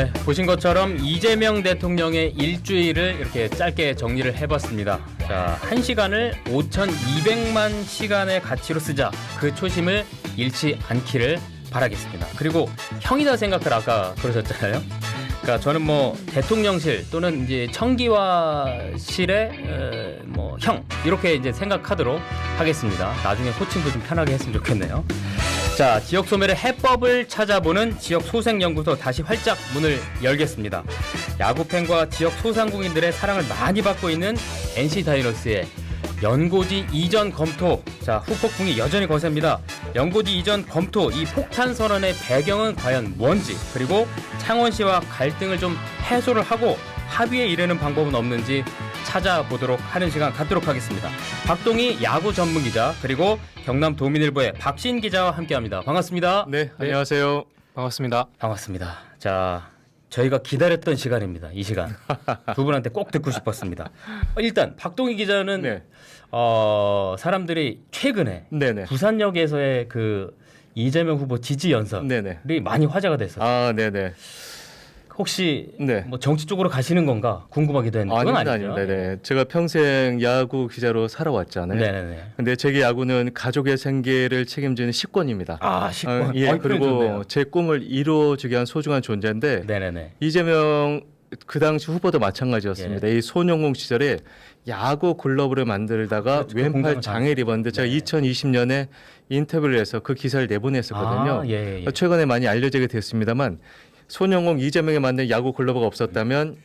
네, 보신 것처럼 이재명 대통령의 일주일을 이렇게 짧게 정리를 해봤습니다. 자, 1시간을 5,200만 시간의 가치로 쓰자. 그 초심을 잃지 않기를 바라겠습니다. 그리고 형이다 생각을 아까 그러셨잖아요. 그러니까 저는 뭐 대통령실 또는 이제 청기화실의 뭐 형 이렇게 이제 생각하도록 하겠습니다. 나중에 호칭도 좀 편하게 했으면 좋겠네요. 자, 지역 소멸의 해법을 찾아보는 지역 소생연구소 다시 활짝 문을 열겠습니다. 야구팬과 지역 소상공인들의 사랑을 많이 받고 있는 NC 다이노스의 연고지 이전 검토. 자, 후폭풍이 여전히 거셉니다. 연고지 이전 검토, 이 폭탄 선언의 배경은 과연 뭔지, 그리고 창원시와 갈등을 좀 해소를 하고 합의에 이르는 방법은 없는지 찾아보도록 하는 시간 갖도록 하겠습니다. 박동희 야구 전문 기자, 그리고 경남 도민일보의 박신 기자와 함께합니다. 반갑습니다. 네, 안녕하세요. 반갑습니다. 반갑습니다. 자, 저희가 기다렸던 시간입니다. 이 시간 두 분한테 꼭 듣고 싶었습니다. 일단 박동희 기자는 네. 사람들이 최근에 네네. 부산역에서의 그 이재명 후보 지지 연설이 네네. 많이 화제가 됐었어요. 아, 네네. 혹시 네. 뭐 정치 쪽으로 가시는 건가 궁금하기도 했는데 그건 아니죠. 네네. 제가 평생 야구 기자로 살아왔잖아요. 네네네. 근데 제게 야구는 가족의 생계를 책임지는 식권입니다. 아, 식권. 예. 표현 그리고 좋네요. 제 꿈을 이루어주게 한 소중한 존재인데 네네네. 이재명 그 당시 후보도 마찬가지였습니다. 이 손영웅 시절에 야구 글러브를 만들다가 그렇죠. 왼팔 공감을 장애를 입었는데 제가 네. 2020년에 인터뷰를 해서 그 기사를 내보냈었거든요. 아, 예. 최근에 많이 알려지게 됐습니다만 손영웅, 이재명이 만든 야구 글러브가 없었다면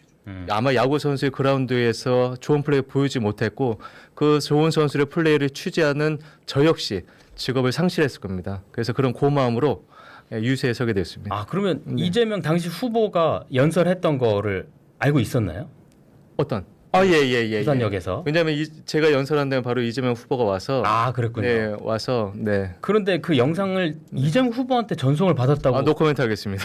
아마 야구 선수의 그라운드에서 좋은 플레이 보이지 못했고 그 좋은 선수의 플레이를 취재하는 저 역시 직업을 상실했을 겁니다. 그래서 그런 고마움으로 유세에 서게 됐습니다. 아, 그러면 이재명 당시 후보가 연설했던 거를 알고 있었나요? 어떤? 예. 부산역에서. 왜냐하면 제가 연설한 데는 바로 이재명 후보가 와서 아, 그랬군요. 네, 와서 네. 그런데 그 영상을 이재명 후보한테 전송을 받았다고. 노코멘트 하겠습니다.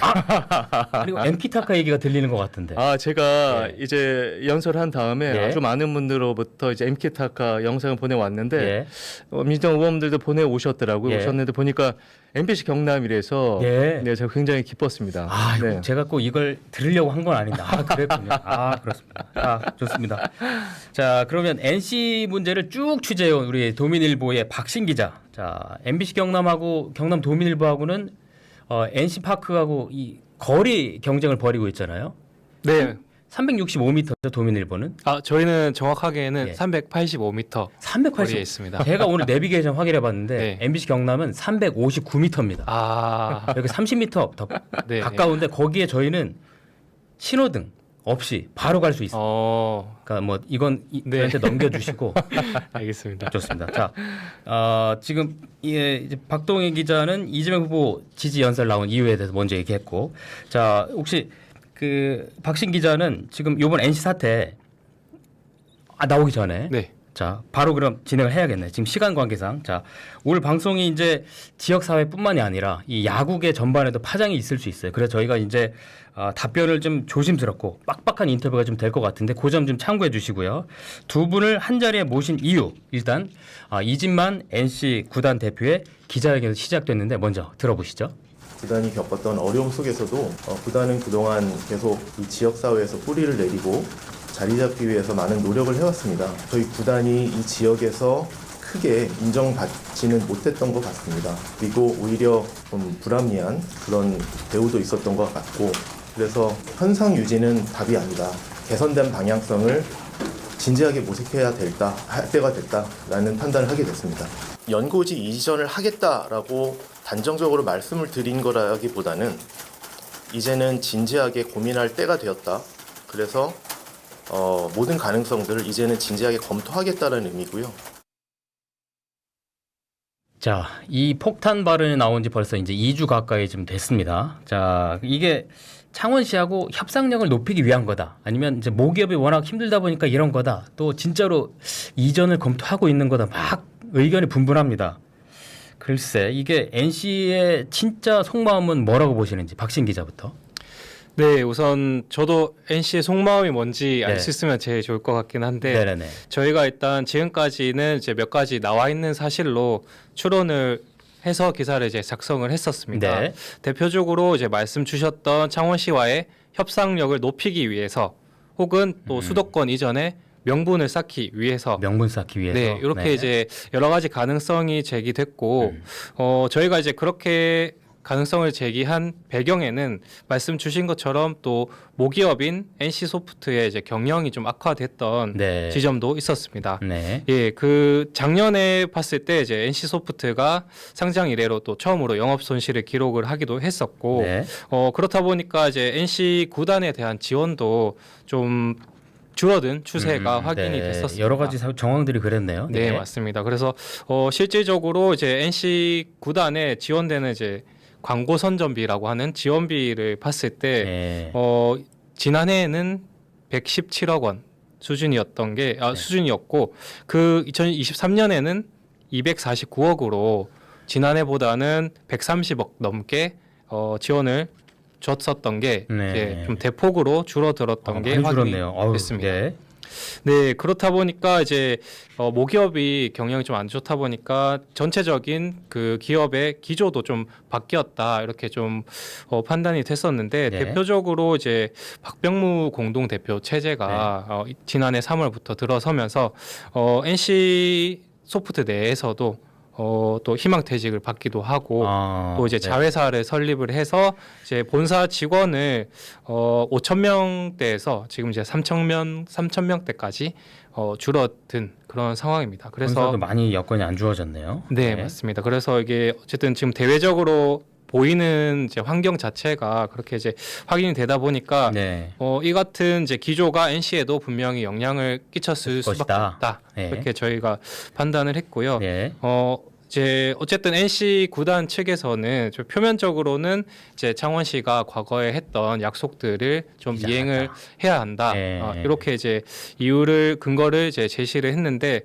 그리고 MT타카 얘기가 들리는 것 같은데. 제가 예. 이제 연설한 다음에 예. 아주 많은 분들로부터 이제 MK타카 영상을 보내왔는데 예. 민주당 의원들도 보내오셨더라고요. 예. 오셨는데 보니까 MBC 경남이라서 예. 네, 제가 굉장히 기뻤습니다. 아, 네. 제가 꼭 이걸 들으려고 한 건 아닌데. 아, 그랬군요. 아, 그렇습니다. 아, 좋습니다. 자, 그러면 NC 문제를 쭉 취재해온 우리 도민일보의 박신 기자. 자, MBC 경남하고 경남 도민일보하고는 NC 파크하고 이 거리 경쟁을 벌이고 있잖아요. 네. 365m죠, 도민일보는. 저희는 정확하게는 예. 385m 380. 거리에 있습니다. 제가 오늘 내비게이션 확인해 봤는데 네. MBC 경남은 359m입니다. 여기 30m 더 네. 가까운데 거기에 저희는 신호등 없이 바로 갈 수 있어요. 그러니까 뭐 이건 네. 저한테 넘겨주시고 알겠습니다. 좋습니다. 자, 지금 이제 박동희 기자는 이재명 후보 지지 연설 나온 이유에 대해서 먼저 얘기했고, 자, 혹시 그 박신 기자는 지금 이번 NC 사태 나오기 전에 네. 자, 바로 그럼 진행을 해야겠네. 지금 시간 관계상. 자, 오늘 방송이 이제 지역 사회뿐만이 아니라 이 야구계 전반에도 파장이 있을 수 있어요. 그래서 저희가 이제 답변을 좀 조심스럽고 빡빡한 인터뷰가 좀 될 것 같은데 그 점 좀 참고해 주시고요. 두 분을 한 자리에 모신 이유. 일단 이진만 NC 구단 대표의 기자회견이 시작됐는데 먼저 들어보시죠. 구단이 겪었던 어려움 속에서도 구단은 그동안 계속 이 지역사회에서 뿌리를 내리고 자리 잡기 위해서 많은 노력을 해왔습니다. 저희 구단이 이 지역에서 크게 인정받지는 못했던 것 같습니다. 그리고 오히려 좀 불합리한 그런 대우도 있었던 것 같고, 그래서 현상 유지는 답이 아니다. 개선된 방향성을 진지하게 모색해야 할 때가 됐다라는 판단을 하게 됐습니다. 연고지 이전을 하겠다라고 단정적으로 말씀을 드린 거라기보다는 이제는 진지하게 고민할 때가 되었다. 그래서 모든 가능성들을 이제는 진지하게 검토하겠다는 의미고요. 자, 이 폭탄 발언이 나온 지 벌써 이제 2주 가까이 좀 됐습니다. 자, 이게 창원시하고 협상력을 높이기 위한 거다. 아니면 이제 모기업이 워낙 힘들다 보니까 이런 거다. 또 진짜로 이전을 검토하고 있는 거다. 막 의견이 분분합니다. 글쎄, 이게 NC의 진짜 속마음은 뭐라고 보시는지 박신 기자부터. 네, 우선 저도 NC의 속마음이 뭔지 알 네. 수 있으면 제일 좋을 것 같긴 한데 네네네. 저희가 일단 지금까지는 이제 몇 가지 나와 있는 사실로 추론을 해서 기사를 이제 작성을 했었습니다. 네. 대표적으로 이제 말씀 주셨던 창원시와의 협상력을 높이기 위해서 혹은 또 수도권 이전에 명분을 쌓기 위해서 명분 쌓기 위해서. 네, 이렇게 이제 여러 가지 가능성이 제기됐고 저희가 이제 그렇게 가능성을 제기한 배경에는 말씀 주신 것처럼 또 모기업인 NC소프트의 이제 경영이 좀 악화됐던 네. 지점도 있었습니다. 네. 예, 그 작년에 봤을 때 이제 NC소프트가 상장 이래로 또 처음으로 영업 손실을 기록을 하기도 했었고 네. 그렇다 보니까 이제 NC 구단에 대한 지원도 좀 줄어든 추세가 확인이 네. 됐었습니다. 여러 가지 정황들이 그랬네요. 네, 맞습니다. 그래서 실질적으로 이제 NC 구단에 지원되는 이제 광고 선전비라고 하는 지원비를 봤을 때 네. 지난해에는 117억 원 수준이었던 게 수준이었고 그 2023년에는 249억으로 지난해보다는 130억 넘게 지원을 줬었던 게 네. 이제 좀 대폭으로 줄어들었던 게 많이 확인이 줄었네요. 어휴, 됐습니다. 네. 네, 그렇다 보니까 이제 모기업이 경영이 좀 안 좋다 보니까 전체적인 그 기업의 기조도 좀 바뀌었다 이렇게 좀 판단이 됐었는데 네. 대표적으로 이제 박병무 공동 대표 체제가 지난해 3월부터 들어서면서 NC 소프트 내에서도 또 희망퇴직을 받기도 하고 또 이제 네. 자회사를 설립을 해서 이제 본사 직원을 5,000명대에서 지금 이제 3,000명대까지 줄어든 그런 상황입니다. 그래서 본사도 많이 여건이 안 좋아졌네요. 네, 맞습니다. 그래서 이게 어쨌든 지금 대외적으로 보이는 이제 환경 자체가 그렇게 이제 확인이 되다 보니까 네. 이 같은 이제 기조가 NC에도 분명히 영향을 끼쳤을 수밖에 것이다. 없다. 네. 이렇게 저희가 판단을 했고요. 네. 이제 어쨌든 NC 구단 측에서는 좀 표면적으로는 이제 창원시가 과거에 했던 약속들을 좀 이제 이행을 하자. 해야 한다. 네. 이렇게 이제 근거를 이제 제시를 했는데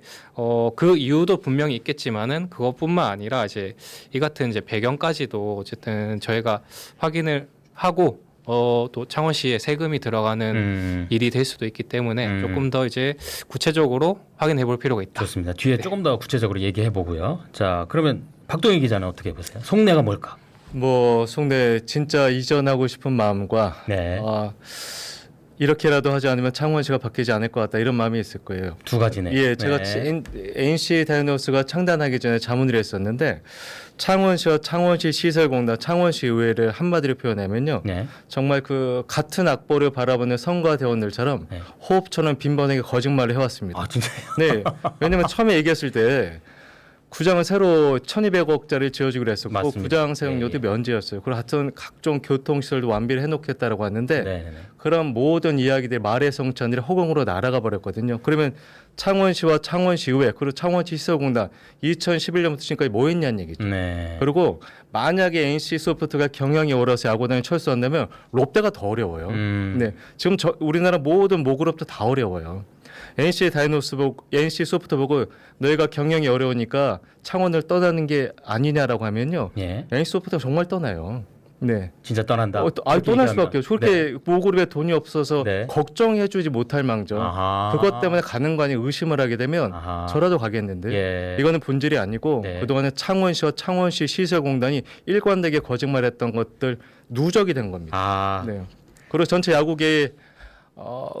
그 이유도 분명히 있겠지만은 그것뿐만 아니라 이제 이 같은 이제 배경까지도 어쨌든 저희가 확인을 하고 또 창원시에 세금이 들어가는 일이 될 수도 있기 때문에 조금 더 이제 구체적으로 확인해 볼 필요가 있다. 좋습니다. 뒤에 조금 더 구체적으로 얘기해 보고요. 자, 그러면 박동희 기자는 어떻게 보세요? 속내가 뭘까? 뭐 송내 진짜 이전하고 싶은 마음과 네. 이렇게라도 하지 않으면 창원시가 바뀌지 않을 것 같다 이런 마음이 있을 거예요. 두 가지네. 예, 제가 네. NC 다이노스가 창단하기 전에 자문을 했었는데 창원시와 창원시 시설공단, 창원시 의회를 한마디로 표현하면요, 네. 정말 그 같은 악보를 바라보는 성과 대원들처럼 네. 호흡처럼 빈번하게 거짓말을 해왔습니다. 아, 진짜요? 네, 왜냐면 처음에 얘기했을 때 구장을 새로 1,200억짜리 지어주기로 했었고 맞습니다. 구장 사용료도 예, 예. 면제였어요. 그리고 하여튼 각종 교통시설도 완비를 해놓겠다라고 하는데 네, 네. 그런 모든 이야기들이 말의 성찬들이 허공으로 날아가 버렸거든요. 그러면 창원시와 창원시의회 그리고 창원시 시설공단 2011년부터 지금까지 뭐 했냐는 얘기죠. 네. 그리고 만약에 NC소프트가 경영이 어려서 야구단이 철수한다면 롯데가 더 어려워요. 네, 지금 우리나라 모든 모그룹도 다 어려워요. NC 다이노스 보고 NC 소프트 보고 너희가 경영이 어려우니까 창원을 떠나는 게 아니냐라고 하면요, 예. NC 소프트가 정말 떠나요. 네. 진짜 떠난다. 떠날 수밖에 없어요. 그렇게 네. 모그룹에 돈이 없어서 네. 걱정해주지 못할 망정. 아하. 그것 때문에 가는 거 아니 의심을 하게 되면 아하. 저라도 가겠는데 예. 이거는 본질이 아니고 네. 그동안에 창원시와 창원시 시설공단이 일관되게 거짓말했던 것들 누적이 된 겁니다. 아. 네. 그리고 전체 야구계의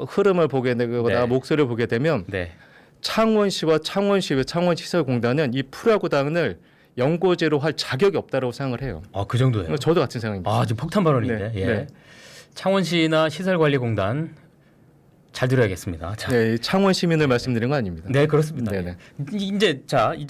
흐름을 보게 되거나 네. 목소리를 보게 되면 네. 창원시와 창원시의회, 창원시설공단은 이 프로야구단을 연고제로 할 자격이 없다고 생각을 해요. 그 정도예요. 저도 같은 생각입니다. 아, 지금 폭탄 발언인데. 네. 예. 네. 창원시나 시설관리공단 잘 들어야겠습니다. 자. 네, 창원 시민을 말씀드린 거 아닙니다. 네, 그렇습니다. 네네. 이제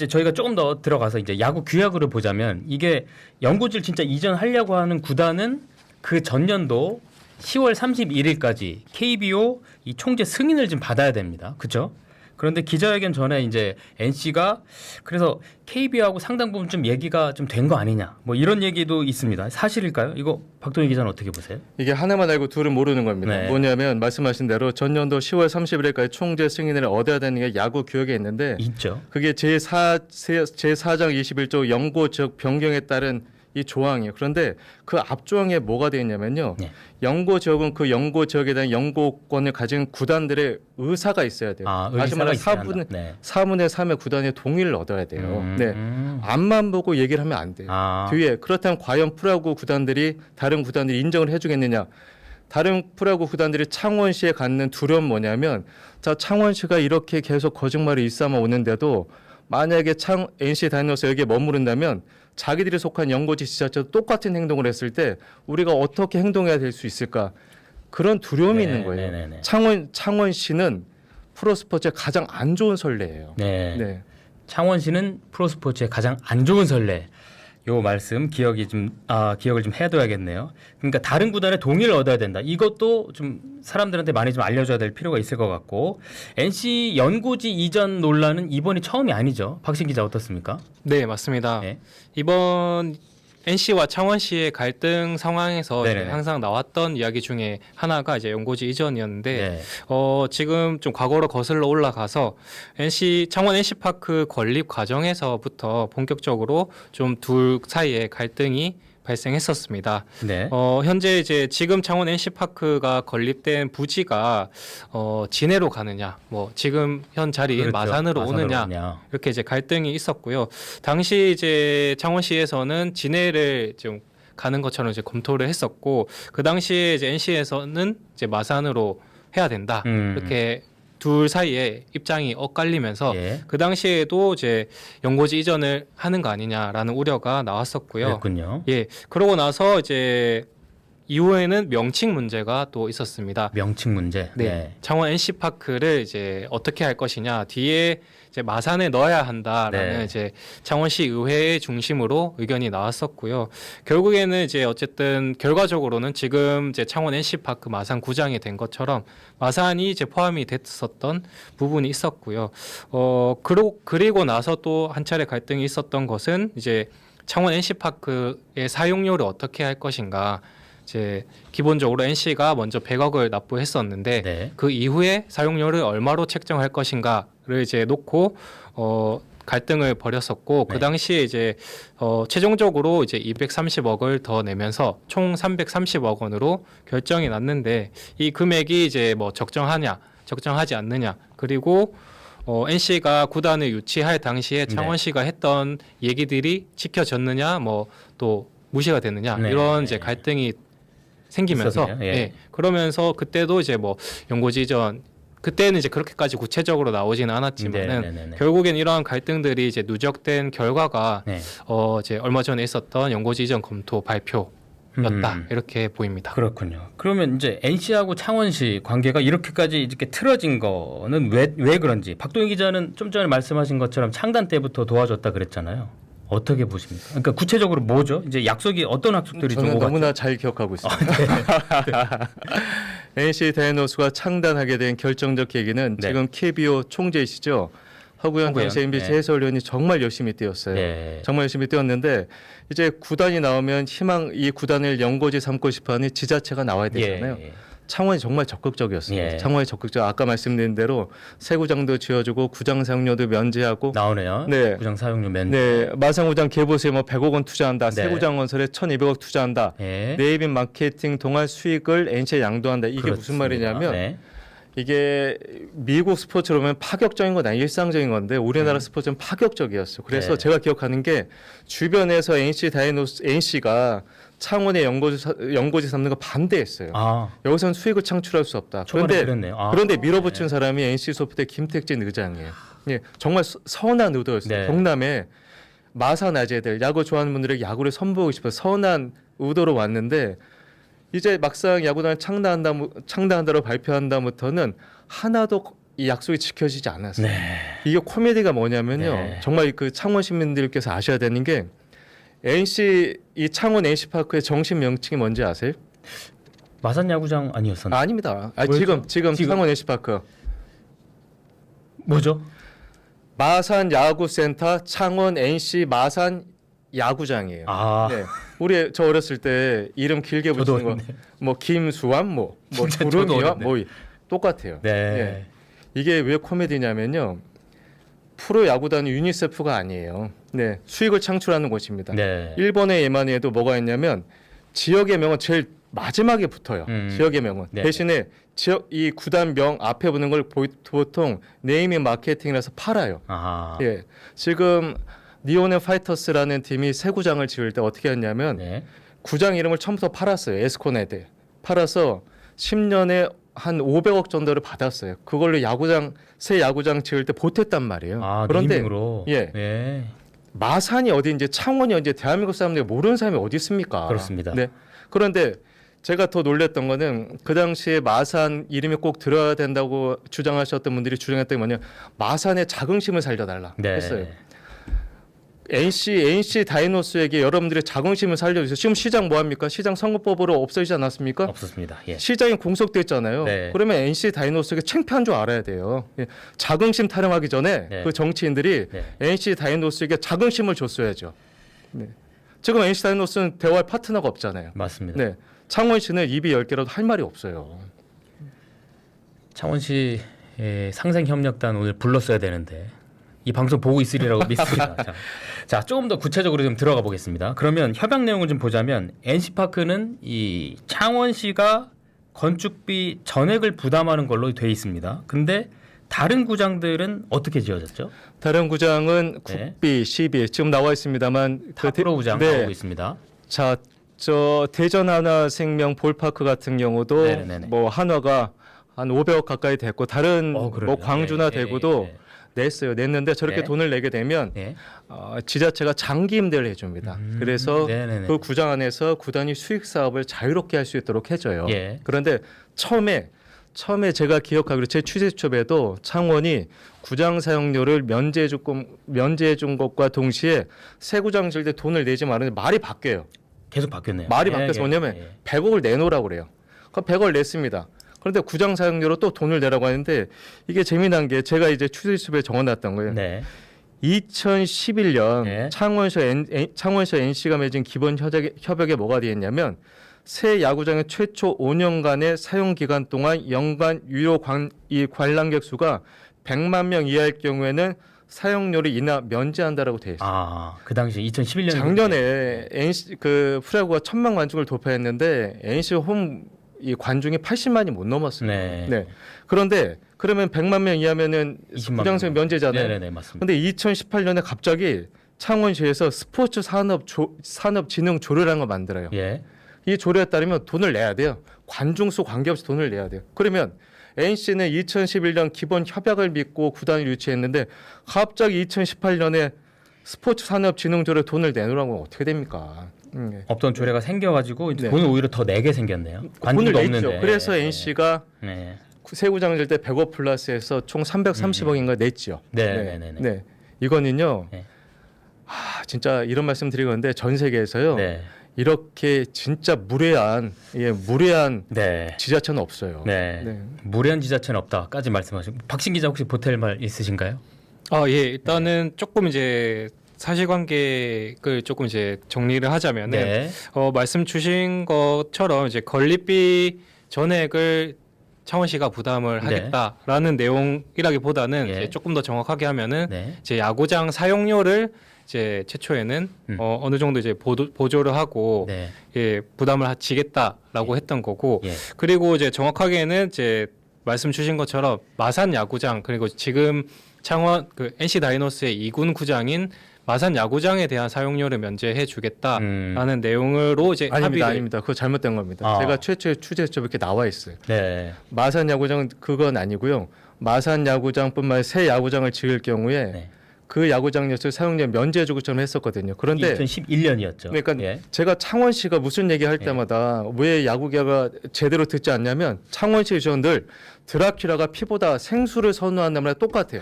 저희가 조금 더 들어가서 이제 야구 규약으로 보자면 이게 연고지를 진짜 이전하려고 하는 구단은 그 전년도 10월 31일까지 KBO 이 총재 승인을 좀 받아야 됩니다. 그렇죠? 그런데 기자회견 전에 이제 NC가 그래서 KBO하고 상당 부분 좀 얘기가 좀 된 거 아니냐, 뭐 이런 얘기도 있습니다. 사실일까요? 이거 박동희 기자는 어떻게 보세요? 이게 하나만 알고 둘은 모르는 겁니다. 네. 뭐냐면 말씀하신 대로 전년도 10월 30일까지 총재 승인을 얻어야 되는 게 야구 규약에 있는데 있죠. 그게 제4장 21조 연고 지역 변경에 따른 이 조항이에요. 그런데 그 앞조항에 뭐가 되어 있냐면요. 네. 연고 지역은 그 연고 지역에 대한 연고권을 가진 구단들의 의사가 있어야 돼요. 다시 의사가 말해 있어야 한다. 네. 4분의 3의 구단의 동의를 얻어야 돼요. 네. 앞만 보고 얘기를 하면 안 돼요. 뒤에 그렇다면 과연 프로야구 구단들이 다른 구단들이 인정을 해주겠느냐? 다른 프로야구 구단들이 창원시에 갖는 두려움 뭐냐면 자 창원시가 이렇게 계속 거짓말을 일삼아 오는데도 만약에 NC 다이노스 여기에 머무른다면 자기들이 속한 연고지 지자체도 똑같은 행동을 했을 때 우리가 어떻게 행동해야 될 수 있을까 그런 두려움이 있는 거예요. 네네네. 창원시는 프로스포츠의 가장 안 좋은 선례예요. 네. 네. 창원시는 프로스포츠의 가장 안 좋은 선례. 요 말씀 기억을 좀 해둬야겠네요. 그러니까 다른 구단의 동의를 얻어야 된다. 이것도 좀 사람들한테 많이 좀 알려줘야 될 필요가 있을 것 같고 NC 연고지 이전 논란은 이번이 처음이 아니죠. 박신 기자 어떻습니까? 네, 맞습니다. 네. 이번 NC와 창원시의 갈등 상황에서 이제 네네네. 항상 나왔던 이야기 중에 하나가 이제 연고지 이전이었는데 네. 지금 좀 과거로 거슬러 올라가서 창원 NC파크 건립 과정에서부터 본격적으로 좀 둘 사이에 갈등이 발생했었습니다. 네. 현재 이제 지금 창원 NC파크가 건립된 부지가 진해로 가느냐, 뭐 지금 현 자리 그렇죠. 마산으로 오느냐 이렇게 이제 갈등이 있었고요. 당시 이제 창원시에서는 진해를 좀 가는 것처럼 이제 검토를 했었고 그 당시에 이제 NC에서는 이제 마산으로 해야 된다 이렇게 둘 사이에 입장이 엇갈리면서 예. 그 당시에도 이제 연고지 이전을 하는 거 아니냐라는 우려가 나왔었고요. 그랬군요. 예, 그러고 나서 이제 이후에는 명칭 문제가 또 있었습니다. 명칭 문제. 네. 창원 NC파크를 이제 어떻게 할 것이냐 뒤에 이제 마산에 넣어야 한다라는 네. 이제 창원시 의회의 중심으로 의견이 나왔었고요. 결국에는 이제 어쨌든 결과적으로는 지금 이제 창원 NC파크 마산 구장이 된 것처럼 마산이 이제 포함이 됐었던 부분이 있었고요. 그리고 나서 또 한 차례 갈등이 있었던 것은 이제 창원 NC파크의 사용료를 어떻게 할 것인가. 이제 기본적으로 NC가 먼저 100억을 납부했었는데 네. 그 이후에 사용료를 얼마로 책정할 것인가를 이제 놓고 갈등을 벌였었고 네. 그 당시에 이제 최종적으로 이제 230억을 더 내면서 총 330억 원으로 결정이 났는데 이 금액이 이제 뭐 적정하냐 적정하지 않느냐 그리고 NC가 구단을 유치할 당시에 창원시가 했던 얘기들이 지켜졌느냐 뭐 또 무시가 됐느냐 네. 이런 이제 갈등이 생기면서 있었네요. 예. 예. 그러면서 그때도 이제 뭐 연고지 이전 그때는 이제 그렇게까지 구체적으로 나오지는 않았지만은 네네네네. 결국엔 이러한 갈등들이 이제 누적된 결과가 네. 이제 얼마 전에 있었던 연고지 이전 검토 발표였다 이렇게 보입니다. 그렇군요. 그러면 이제 NC하고 창원시 관계가 이렇게까지 이렇게 틀어진 거는 왜 그런지 박동희 기자는 좀 전에 말씀하신 것처럼 창단 때부터 도와줬다 그랬잖아요. 어떻게 보십니까? 그러니까 구체적으로 뭐죠? 이제 약속이 어떤 약속들이 좀 저는 오갔죠? 너무나 잘 기억하고 있습니다. NC 다이노스가 창단하게 된 결정적 계기는 네. 지금 KBO 총재이시죠. 허구현 당시 MBC 네. 해설위원이 정말 열심히 뛰었어요. 네. 정말 열심히 뛰었는데 이제 구단이 나오면 이 구단을 연고지 삼고 싶어하는 지자체가 나와야 되잖아요. 예. 창원이 정말 적극적이었습니다. 예. 창원이 적극적. 아까 말씀드린 대로 새 구장도 지어주고 구장 사용료도 면제하고. 나오네요. 네. 구장 사용료 면제. 네, 마산구장 개보수에 뭐 100억 원 투자한다. 새 네. 구장 건설에 1,200억 투자한다. 예. 네이밍 마케팅 동안 수익을 NC에 양도한다. 이게 무슨 그렇습니다. 말이냐면 네. 이게 미국 스포츠로 보면 파격적인 건 아니 일상적인 건데 우리나라 스포츠는 파격적이었어요. 그래서 네. 제가 기억하는 게 주변에서 NC가 창원의 연고지 삼는 거 반대했어요. 여기서는 수익을 창출할 수 없다. 초반에 그랬네요. 그런데 밀어붙인 사람이 NC 소프트의 김택진 의장이에요. 예, 정말 선한 의도였어요. 네. 경남에 마산 아재들 야구 좋아하는 분들에게 야구를 선보이고 싶어 선한 의도로 왔는데 이제 막상 야구단을 창단한다고 발표한 다음부터는 하나도 이 약속이 지켜지지 않았어요. 네. 이게 코미디가 뭐냐면요. 네. 정말 그 창원 시민들께서 아셔야 되는 게 이 창원 NC파크의 정식 명칭이 뭔지 아세요? 마산 야구장 아니었었나요? 아닙니다. 뭐였죠? 지금 창원 NC파크 뭐죠? 마산 야구센터 창원 NC 마산 야구장이에요. 네. 저 어렸을 때 이름 길게 붙이는 거, 뭐 김수환, 뭐 구름이와 뭐 똑같아요. 네. 예. 이게 왜 코미디냐면요. 프로 야구단은 유니세프가 아니에요. 네, 수익을 창출하는 곳입니다. 네. 일본의 예만에도 뭐가 있냐면 지역의 명은 제일 마지막에 붙어요. 지역의 명은 네. 대신에 지역 이 구단 명 앞에 붙는 걸 보통 네이밍 마케팅이라서 팔아요. 아하. 예, 지금 니오네 파이터스라는 팀이 새 구장을 지을 때 어떻게 했냐면 네. 구장 이름을 처음부터 팔았어요. 에스코네드 팔아서 10년에 한 500억 정도를 받았어요. 그걸로 새 야구장 지을 때 보탰단 말이에요. 아, 그런데 네이밍으로. 예. 예. 마산이 어디인지 창원이 어디 대한민국 사람들이 모르는 사람이 어디 있습니까? 그렇습니다. 네. 그런데 제가 더 놀랬던 거는 그 당시에 마산 이름이 꼭 들어야 된다고 주장하셨던 분들이 주장했던 게 뭐냐, 마산의 자긍심을 살려달라 네. 했어요. NC 다이노스에게 여러분들의 자긍심을 살려주세요. 지금 시장 뭐 합니까? 시장 선거법으로 없어지지 않았습니까? 없었습니다. 예. 시장이 공석됐잖아요. 네. 그러면 NC 다이노스에게 창피한 줄 알아야 돼요. 예. 자긍심 타령하기 전에 네. 그 정치인들이 네. NC 다이노스에게 자긍심을 줬어야죠. 네. 지금 NC 다이노스는 대화할 파트너가 없잖아요. 맞습니다. 네. 창원시는 입이 10개라도 할 말이 없어요. 창원시 상생협력단 오늘 불렀어야 되는데 이 방송 보고 있으리라고 믿습니다. 자, 조금 더 구체적으로 좀 들어가 보겠습니다. 그러면 협약 내용을 좀 보자면 NC파크는 이 창원시가 건축비 전액을 부담하는 걸로 돼 있습니다. 근데 다른 구장들은 어떻게 지어졌죠? 다른 구장은 네. 국비, 시비 지금 나와 있습니다만 다 프로 구장 네. 나오고 있습니다. 자, 저 대전 하나생명 볼파크 같은 경우도 네네네. 뭐 한화가 한 500억 가까이 됐고 다른 그래요? 뭐 광주나 네, 대구도 냈는데 저렇게 네. 돈을 내게 되면 네. 지자체가 장기 임대를 해줍니다. 그래서 네네네. 그 구장 안에서 구단이 수익 사업을 자유롭게 할 수 있도록 해줘요. 예. 그런데 처음에 제가 기억하기로 제 취재첩에도 창원이 구장 사용료를 면제해 준 것과 동시에 새 구장 지을 때 돈을 내지 말았는데 말이 바뀌어요. 계속 바뀌었네요. 말이 예, 바뀌어서 예, 뭐냐면 예. 100억을 내놓으라고 그래요. 그럼 100억을 냈습니다. 그런데 구장 사용료로 또 돈을 내라고 하는데 이게 재미난 게 제가 이제 취재수에 적어놨던 거예요. 네. 2011년 네. 창원시와 NC가 맺은 기본 협약에 뭐가 되어 있냐면 새 야구장의 최초 5년간의 사용 기간 동안 연간 유료 관람객 수가 100만 명 이하일 경우에는 사용료를 인하 면제한다라고 되어 있어요. 아, 그 당시 2011년 작년에 NC 그 프로야구가 1000만 관중을 돌파했는데 NC 홈 이 관중이 80만이 못 넘었어요. 네. 네. 그런데 그러면 100만 명 이하면은 20만 구장생 명. 면제잖아요. 네네 맞습니다. 근데 2018년에 갑자기 창원시에서 스포츠 산업진흥조례라는 걸 만들어요. 예. 이 조례에 따르면 돈을 내야 돼요. 관중수 관계없이 돈을 내야 돼요. 그러면 NC는 2011년 기본 협약을 믿고 구단을 유치했는데 갑자기 2018년에 스포츠 산업진흥조례 돈을 내놓으라고 하면 어떻게 됩니까? 없던 조례가 생겨가지고 이제 네. 돈을 오히려 더 내게 생겼네요. 돈을 관중도 냈죠. 없는데. 그래서 네. NC가 네. 새 구장을 질 때 100억 플러스해서 총 330억인가 냈죠. 네. 이거는요. 네. 진짜 이런 말씀 드리고 있는데 전 세계에서요. 네. 이렇게 진짜 무례한 네. 지자체는 없어요. 네. 네. 무례한 지자체는 없다까지 말씀하시고 박신 기자 혹시 보탤 말 있으신가요? 예, 일단은 조금 이제 사실관계를 조금 이제 정리를 하자면은 네. 말씀 주신 것처럼 이제 건립비 전액을 창원시가 부담을 네. 하겠다라는 내용이라기보다는 예. 이제 조금 더 정확하게 하면은 네. 이제 야구장 사용료를 이제 최초에는 어느 정도 이제 보조를 하고 네. 예, 부담을 지겠다라고 했던 거고 예. 그리고 이제 정확하게는 이제 말씀 주신 것처럼 마산 야구장 그리고 지금 창원 그 NC 다이노스의 2군 구장인 마산 야구장에 대한 사용료를 면제해 주겠다라는 내용으로 이제 합의를 아닙니다. 그거 잘못된 겁니다. 아. 제가 최초에 취재했죠. 이렇게 나와 있어요. 네. 마산 야구장은 그건 아니고요. 마산 야구장뿐만 아니라 새 야구장을 지을 경우에 네. 그 야구장 엿을 사용료 면제해주고처럼 했었거든요. 그런데 2011년이었죠. 그러니까 예. 제가 창원시가 무슨 얘기할 때마다 왜 야구계가 제대로 듣지 않냐면 창원시 의원들 드라큘라가 피보다 생수를 선호한다는 말 똑같아요.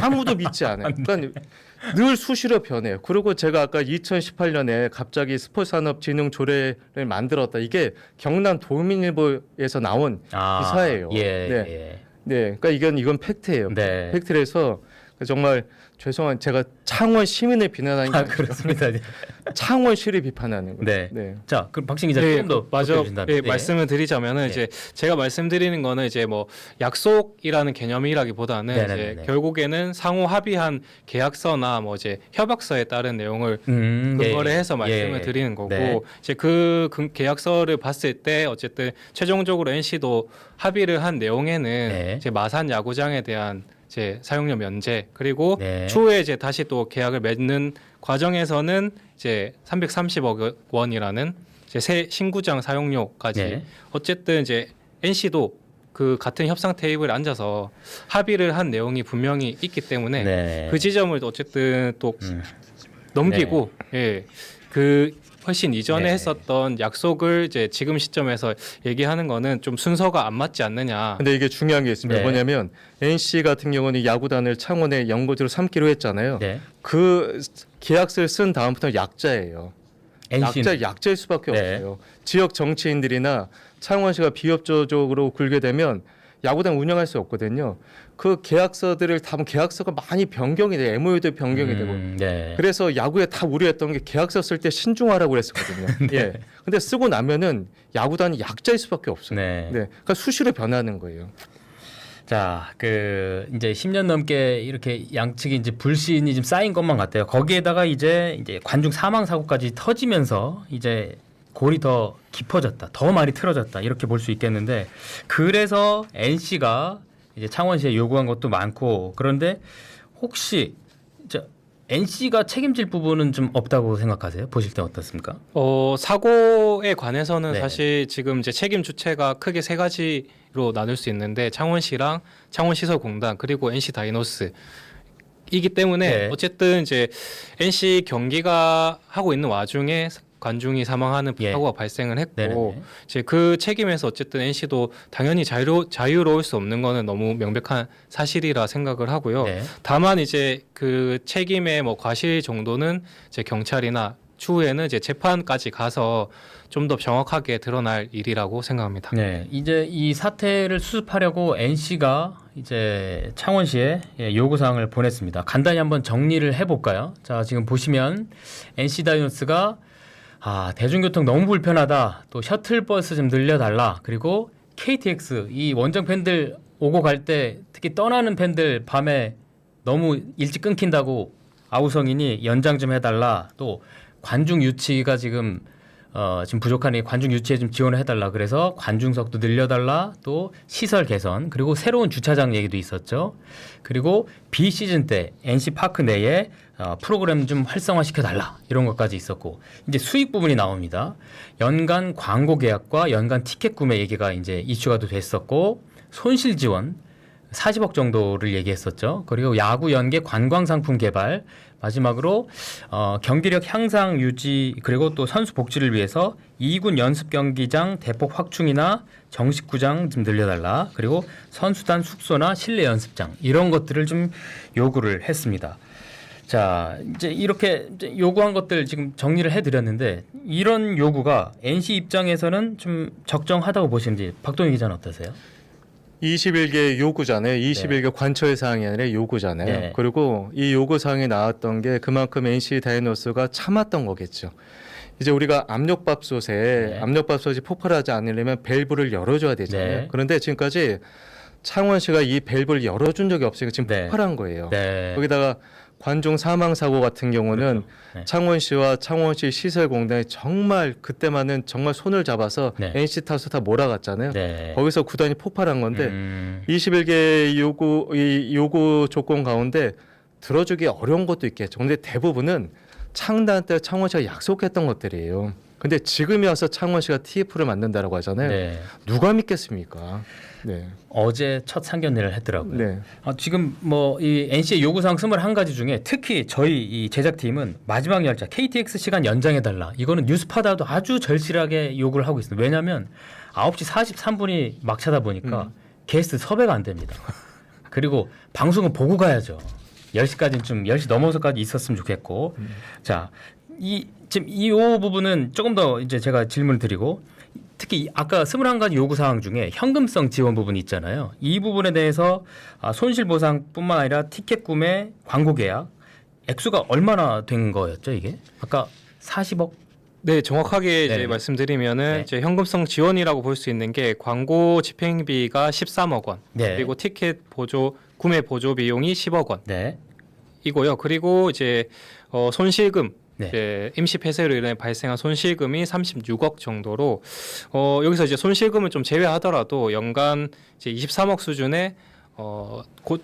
아무도 믿지 않아요. 그러니까 늘 수시로 변해요. 그리고 제가 아까 2018년에 갑자기 스포츠산업진흥조례를 만들었다. 이게 경남 도민일보에서 나온 기사예요. 예. 네. 예. 네, 그러니까 이건 팩트예요. 네. 팩트라서 정말 죄송한 제가 창원 시민을 비난하는 게 아, 아니라 그렇습니다. 창원시를 비판하는 거예요. 네. 자, 그럼 박신 기자 네, 조금 더 맞아. 덧붙여주신다면. 예, 말씀을 드리자면은 네. 이제 제가 말씀드리는 거는 이제 뭐 약속이라는 개념이라기보다는 네네네네. 이제 결국에는 상호 합의한 계약서나 뭐 이제 협약서에 따른 내용을 그거를 네. 해서 말씀을 예. 드리는 거고 네. 이제 그 계약서를 봤을 때 어쨌든 최종적으로 NC도 합의를 한 내용에는 네. 이제 마산 야구장에 대한 이제 사용료 면제 그리고 네. 추후에 이제 다시 또 계약을 맺는 과정에서는 이제 330억 원이라는 이제 새 신구장 사용료까지 네. 어쨌든 이제 NC도 그 같은 협상 테이블에 앉아서 합의를 한 내용이 분명히 있기 때문에 네. 그 지점을 어쨌든 또 넘기고 그 훨씬 이전에 네. 했었던 약속을 이제 지금 시점에서 얘기하는 거는 좀 순서가 안 맞지 않느냐. 근데 이게 중요한 게 있습니다. 네. 뭐냐면 NC 같은 경우는 야구단을 창원의 연고지로 삼기로 했잖아요. 네. 그 계약서를 쓴 다음부터 약자예요. NC는 약자일 수밖에 네. 없어요. 지역 정치인들이나 창원시가 비협조적으로 굴게 되면 야구단 운영할 수 없거든요. 그 계약서들을 다 계약서가 많이 변경이 돼요. MOU도 변경이 되고. 네. 그래서 야구에 다 우려했던 게 계약서 쓸 때 신중하라고 그랬었거든요. 예. 근데 쓰고 나면은 야구단이 약자일 수밖에 없어요. 네. 그러니까 수시로 변하는 거예요. 자, 그 이제 10년 넘게 이렇게 양측이 이제 불신이 좀 쌓인 것만 같아요. 거기에다가 이제 관중 사망 사고까지 터지면서 이제 골이 더 깊어졌다, 더 많이 틀어졌다 이렇게 볼 수 있겠는데 그래서 NC가 이제 창원시에 요구한 것도 많고 그런데 혹시 NC가 책임질 부분은 좀 없다고 생각하세요? 보실 때 어떻습니까? 사고에 관해서는 네. 사실 지금 이제 책임 주체가 크게 세 가지로 나눌 수 있는데 창원시랑 창원시설공단 그리고 NC 다이노스 이기 때문에 네. 어쨌든 이제 NC 경기가 하고 있는 와중에 관중이 사망하는 예. 사고가 발생을 했고 네네네. 이제 그 책임에서 어쨌든 NC도 당연히 자유로울 수 없는 거는 너무 명백한 사실이라 생각을 하고요. 네. 다만 이제 그 책임의 뭐 과실 정도는 이제 경찰이나 추후에는 이제 재판까지 가서 좀 더 정확하게 드러날 일이라고 생각합니다. 네, 이제 이 사태를 수습하려고 NC가 이제 창원시에 요구 사항을 보냈습니다. 간단히 한번 정리를 해볼까요? 자, 지금 보시면 NC 다이노스가 대중교통 너무 불편하다. 또 셔틀버스 좀 늘려달라. 그리고 KTX 이 원정 팬들 오고 갈 때 특히 떠나는 팬들 밤에 너무 일찍 끊긴다고 아우성이니 연장 좀 해달라. 또 관중 유치가 지금 부족하니 관중 유치에 좀 지원을 해달라. 그래서 관중석도 늘려달라. 또 시설 개선 그리고 새로운 주차장 얘기도 있었죠. 그리고 비시즌 때 NC 파크 내에 프로그램 좀 활성화시켜달라. 이런 것까지 있었고 이제 수익 부분이 나옵니다. 연간 광고 계약과 연간 티켓 구매 얘기가 이제 이슈가 됐었고 손실 지원 40억 정도를 얘기했었죠. 그리고 야구 연계 관광 상품 개발 마지막으로 경기력 향상 유지 그리고 또 선수 복지를 위해서 2군 연습 경기장 대폭 확충이나 정식 구장 좀 늘려달라. 그리고 선수단 숙소나 실내 연습장 이런 것들을 좀 요구를 했습니다. 자, 이제 이렇게 요구한 것들 지금 정리를 해드렸는데 이런 요구가 NC 입장에서는 좀 적정하다고 보시는지 박동희 기자는 어떠세요? 21개 요구잖아요. 21개 관철 사항이 아니라 요구잖아요. 네. 그리고 이 요구 사항이 나왔던 게 그만큼 NC 다이노스가 참았던 거겠죠. 이제 우리가 압력밥솥에 압력밥솥이 폭발하지 않으려면 밸브를 열어줘야 되잖아요. 네. 그런데 지금까지 창원시가 이 밸브를 열어준 적이 없으니까 지금 네. 폭발한 거예요. 네. 거기다가 관중 사망 사고 같은 경우는 네. 창원시와 창원시 시설공단이 정말 그때만은 정말 손을 잡아서 네. NC 탓을 다 몰아갔잖아요. 네. 거기서 구단이 폭발한 건데 21개 요구 조건 가운데 들어주기 어려운 것도 있겠죠. 근데 대부분은 창단 때 창원시가 약속했던 것들이에요. 근데 지금이 와서 창원시가 TF를 만든다라고 하잖아요. 네. 누가 믿겠습니까? 네. 어제 첫 상견례를 했더라고요. 네. 지금 뭐 이 NC의 요구사항 21가지 중에 특히 저희 이 제작팀은 마지막 열차 KTX 시간 연장해달라. 이거는 뉴스파다도 아주 절실하게 요구를 하고 있습니다. 왜냐하면 9시 43분이 막차다 보니까 게스트 섭외가 안 됩니다. 그리고 방송은 보고 가야죠. 10시까지는 좀 10시 넘어서까지 있었으면 좋겠고. 자, 지금 이 부분은 조금 더 이제 제가 질문을 드리고 특히 아까 21가지 요구사항 중에 현금성 지원 부분이 있잖아요. 이 부분에 대해서 손실보상뿐만 아니라 티켓 구매, 광고 계약 액수가 얼마나 된 거였죠 이게? 아까 40억? 네, 정확하게 이제 네네. 말씀드리면은 네. 이제 현금성 지원이라고 볼 수 있는 게 광고 집행비가 13억 원, 네. 그리고 티켓 보조 구매 보조 비용이 10억 원. 네. 이고요. 그리고 이제 손실금 네. 이제 임시 폐쇄로 인해 발생한 손실금이 36억 정도로 여기서 이제 손실금을 좀 제외하더라도 연간 이제 23억 수준의 곧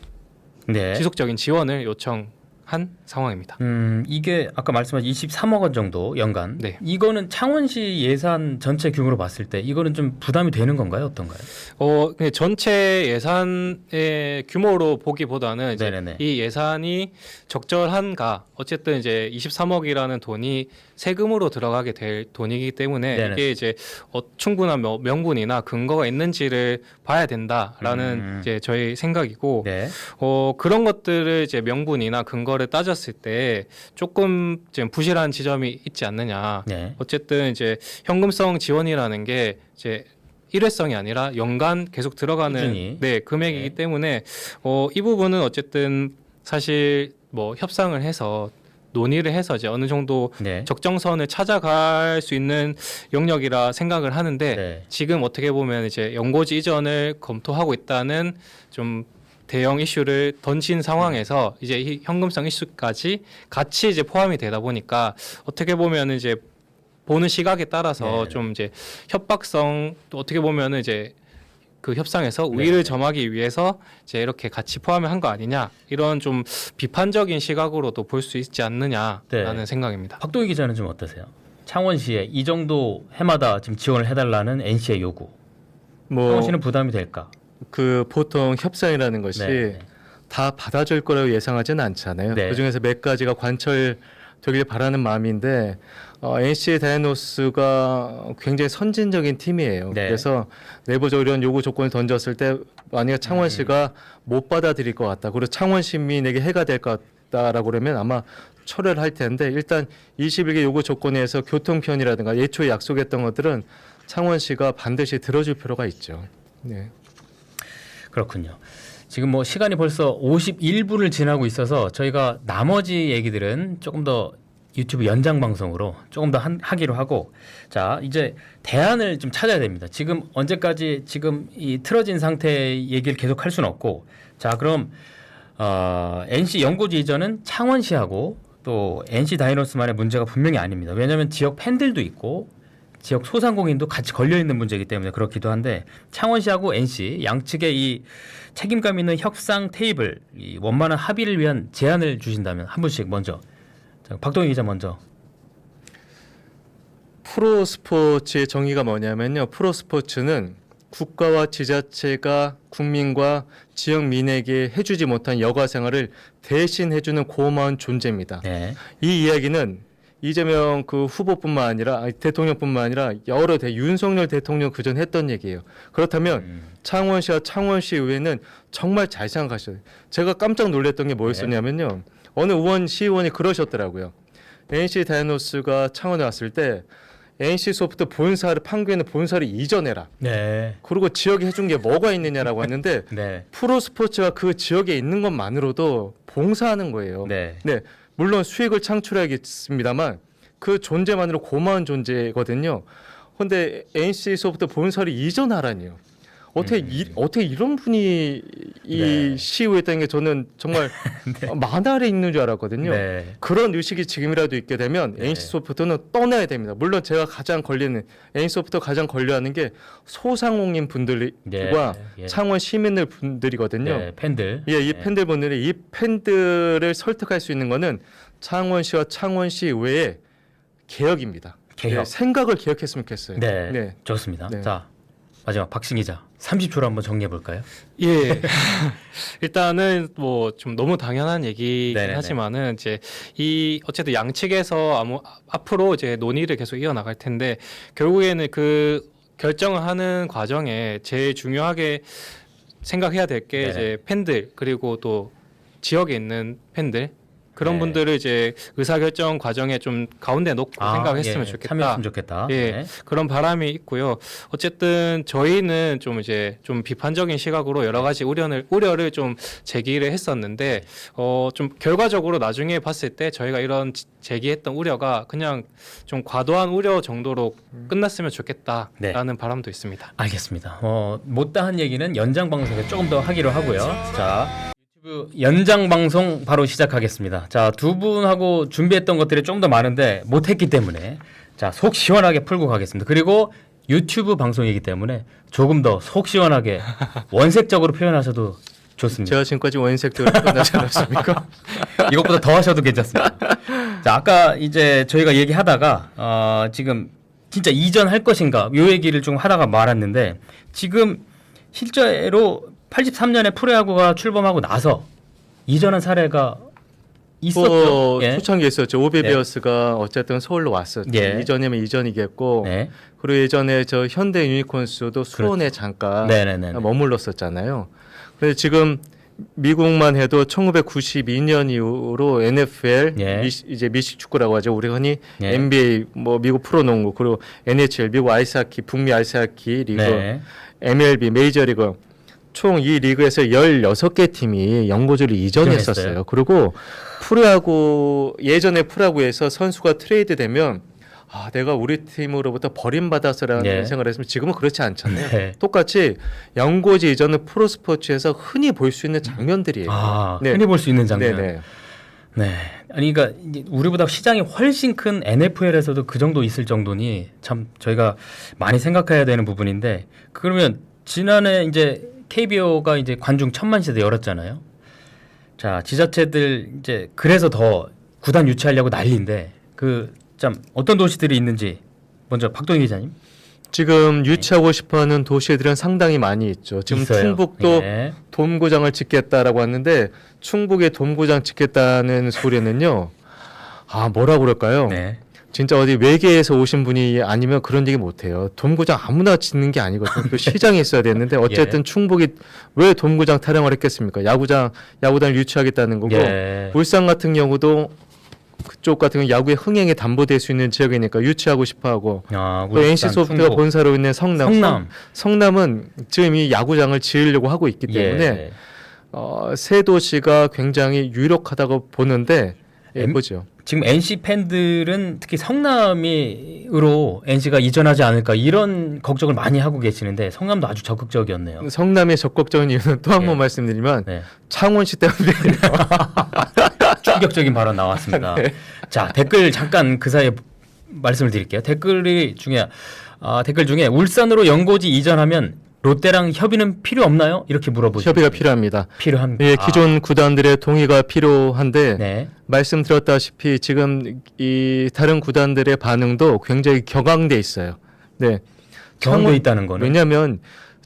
네. 지속적인 지원을 요청한 상황입니다. 이게 아까 말씀하신 23억 원 정도 연간. 네. 이거는 창원시 예산 전체 규모로 봤을 때 이거는 좀 부담이 되는 건가요? 어떤가요? 근데 전체 예산의 규모로 보기보다는 이제 네네네. 이 예산이 적절한가, 어쨌든 이제 23억이라는 돈이 세금으로 들어가게 될 돈이기 때문에 네네. 이게 이제 충분한 명분이나 근거가 있는지를 봐야 된다라는 이제 저희 생각이고, 네. 그런 것들을 이제 명분이나 근거를 따졌을 때 조금 지금 부실한 지점이 있지 않느냐. 네. 어쨌든 이제 현금성 지원이라는 게 이제 일회성이 아니라 연간 계속 들어가는 꾸준히. 네, 금액이기 네. 때문에 이 부분은 어쨌든 사실 뭐 협상을 해서 논의를 해서 이제 어느 정도 네. 적정선을 찾아갈 수 있는 영역이라 생각을 하는데 네. 지금 어떻게 보면 이제 연고지 이전을 검토하고 있다는 좀 대형 이슈를 던진 상황에서 이제 이 현금성 이슈까지 같이 이제 포함이 되다 보니까 어떻게 보면 이제 보는 시각에 따라서 네. 좀 이제 협박성 또 어떻게 보면은 이제 그 협상에서 네. 우위를 점하기 위해서 이제 이렇게 같이 포함을 한 거 아니냐 이런 좀 비판적인 시각으로도 볼 수 있지 않느냐라는 네. 생각입니다. 박동희 기자는 좀 어떠세요? 창원시에 이 정도 해마다 지금 지원을 해달라는 NC의 요구. 뭐 창원시는 부담이 될까? 그 보통 협상이라는 것이 네. 다 받아줄 거라고 예상하지는 않잖아요. 네. 그중에서 몇 가지가 관철되길 바라는 마음인데 NC 다이노스가 굉장히 선진적인 팀이에요. 네. 그래서 내부적으로 이런 요구 조건을 던졌을 때 만약에 창원시가 못 받아들일 것 같다. 그리고 창원 시민에게 해가 될 것 같다라고 그러면 아마 철회를 할 텐데 일단 21개 요구 조건에서 교통편이라든가 예초에 약속했던 것들은 창원시가 반드시 들어줄 필요가 있죠. 네. 그렇군요. 지금 뭐 시간이 벌써 51분을 지나고 있어서 저희가 나머지 얘기들은 조금 더 유튜브 연장 방송으로 조금 더 하기로 하고, 자 이제 대안을 좀 찾아야 됩니다. 지금 언제까지 지금 이 틀어진 상태 얘기를 계속 할 수는 없고, 자 그럼 NC 연고지 이전은 창원시하고 또 NC 다이노스만의 문제가 분명히 아닙니다. 왜냐하면 지역 팬들도 있고 지역 소상공인도 같이 걸려 있는 문제이기 때문에 그렇기도 한데, 창원시하고 NC 양측의 이 책임감 있는 협상 테이블, 이 원만한 합의를 위한 제안을 주신다면 한 분씩 먼저. 자, 박동희 기자 먼저. 프로스포츠의 정의가 뭐냐면요. 프로스포츠는 국가와 지자체가 국민과 지역 민에게 해주지 못한 여가 생활을 대신 해주는 고마운 존재입니다. 네. 이 이야기는 이재명 그 후보뿐만 아니라 대통령뿐만 아니라 여러 윤석열 대통령 그전 했던 얘기예요. 그렇다면 창원시와 창원시 의회는 정말 잘 생각하셔야 돼요. 제가 깜짝 놀랐던 게 뭐였었냐면요. 어느 시의원이 그러셨더라고요. NC 다이노스가 창원에 왔을 때 NC 소프트 본사를 판교에는 본사를 이전해라. 네. 그리고 지역에 해준 게 뭐가 있느냐라고 했는데 네. 프로스포츠가 그 지역에 있는 것만으로도 봉사하는 거예요. 네. 네, 물론 수익을 창출하겠습니다만 그 존재만으로 고마운 존재거든요. 그런데 NC 소프트 본사를 이전하라니요. 어떻게 이런 분이 이 네. 시의회 했다는 게 저는 정말 만화에 있는 줄 알았거든요. 네. 그런 의식이 지금이라도 있게 되면 네. NC 소프트는 떠나야 됩니다. 물론 제가 가장 NC 소프트 가장 권려하는 게 소상공인 분들과 네. 예. 창원 시민들 분들이거든요. 네. 팬들. 예, 이 네. 팬들분들이 이 팬들을 설득할 수 있는 거는 창원시와 창원시 외의 개혁입니다. 개혁. 예, 생각을 개혁했으면 좋겠어요. 네. 네. 좋습니다. 네. 자 마지막 박신 기자 30초로 한번 정리해 볼까요? 예. 일단은 뭐 좀 너무 당연한 얘기긴 네네네. 하지만은 이제 이 어쨌든 양측에서 앞으로 이제 논의를 계속 이어나갈 텐데 결국에는 그 결정을 하는 과정에 제일 중요하게 생각해야 될 게 네. 이제 팬들 그리고 또 지역에 있는 팬들 그런 네. 분들을 이제 의사결정 과정에 좀 가운데 놓고 생각했으면 좋겠다. 참여했으면 좋겠다. 예, 네. 그런 바람이 있고요. 어쨌든 저희는 좀 이제 좀 비판적인 시각으로 여러 가지 우려를 좀 제기를 했었는데 좀 결과적으로 나중에 봤을 때 저희가 이런 제기했던 우려가 그냥 좀 과도한 우려 정도로 끝났으면 좋겠다라는 바람도 있습니다. 알겠습니다. 못다한 얘기는 연장 방송에 조금 더 하기로 하고요. 자, 유튜브 연장 방송 바로 시작하겠습니다. 자, 두 분하고 준비했던 것들이 좀 더 많은데 못했기 때문에 자, 속 시원하게 풀고 가겠습니다. 그리고 유튜브 방송이기 때문에 조금 더 속 시원하게 원색적으로 표현하셔도 좋습니다. 제가 지금까지 원색적으로 끝나지 않았습니까? 이것보다 더 하셔도 괜찮습니다. 자, 아까 이제 저희가 얘기하다가 지금 진짜 이전할 것인가 요 얘기를 좀 하다가 말았는데 지금 실제로 83년에 프로야구가 출범하고 나서 이전한 사례가 있었죠. 예. 초창기에 있었죠. 오베베어스가 어쨌든 서울로 왔었죠. 예. 이전이면 이전이겠고 네. 그리고 예전에 저 현대 유니콘스도 수원에 잠깐 네네네. 머물렀었잖아요. 근데 지금 미국만 해도 1992년 이후로 NFL 예. 이제 미식 축구라고 하죠. 우리 흔히 예. NBA 뭐 미국 프로농구 그리고 NHL 미국 아이스하키 북미 아이스하키 리그 네. MLB 메이저리그 총 이 리그에서 16개 팀이 연고지를 이전했었어요. 이전했어요. 그리고 프로야구 예전에 프로야구에서 선수가 트레이드되면 아, 내가 우리 팀으로부터 버림받았어라는 네. 생각을 했으면 지금은 그렇지 않잖아요. 네. 똑같이 연고지 이전은 프로스포츠에서 흔히 볼 수 있는 장면들이에요. 아, 네. 흔히 볼 수 있는 장면. 네네. 네. 아니 그러니까 이제 우리보다 시장이 훨씬 큰 NFL에서도 그 정도 있을 정도니 참 저희가 많이 생각해야 되는 부분인데 그러면 지난해 이제 KBO가 이제 관중 1000만 시대 열었잖아요. 자, 지자체들 이제 그래서 더 구단 유치하려고 난리인데 그 참 어떤 도시들이 있는지 먼저 박동희 기자님. 지금 유치하고 싶어하는 도시들은 상당히 많이 있죠. 지금 있어요. 충북도 예. 돔구장을 짓겠다라고 하는데 충북에 돔구장 짓겠다는 소리는요. 아 뭐라 그럴까요? 네. 진짜 어디 외계에서 오신 분이 아니면 그런 얘기 못해요. 돔구장 아무나 짓는 게 아니거든요. 또 시장이 있어야 되는데 어쨌든 충북이 왜 돔구장 타령을 했겠습니까? 야구단을 유치하겠다는 거고 예. 울산 같은 경우도 그쪽 같은 경우 야구의 흥행에 담보될 수 있는 지역이니까 유치하고 싶어하고 아, 또 NC 소프트가 충북. 본사로 있는 성남. 성남은 지금 이 야구장을 지으려고 하고 있기 때문에 예. 새 도시가 굉장히 유력하다고 보는데 보죠. 지금 NC 팬들은 특히 성남으로 NC가 이전하지 않을까 이런 걱정을 많이 하고 계시는데 성남도 아주 적극적이었네요. 성남의 적극적인 이유는 또 한 번 예. 말씀드리면 네. 창원시 때문에 충격적인 발언 나왔습니다. 자, 댓글 잠깐 그 사이에 말씀을 드릴게요. 댓글 중에 울산으로 연고지 이전하면 롯데랑 협의는 필요 없나요? 이렇게 물어보시죠. 협의가 필요합니다. 필요합니다. 예, 기존 구단들의 동의가 필요한데 네. 말씀드렸다시피 지금 이 다른 구단들의 반응도 굉장히 격앙돼 있어요. 네. 경험도 있다는 거는. 왜냐하면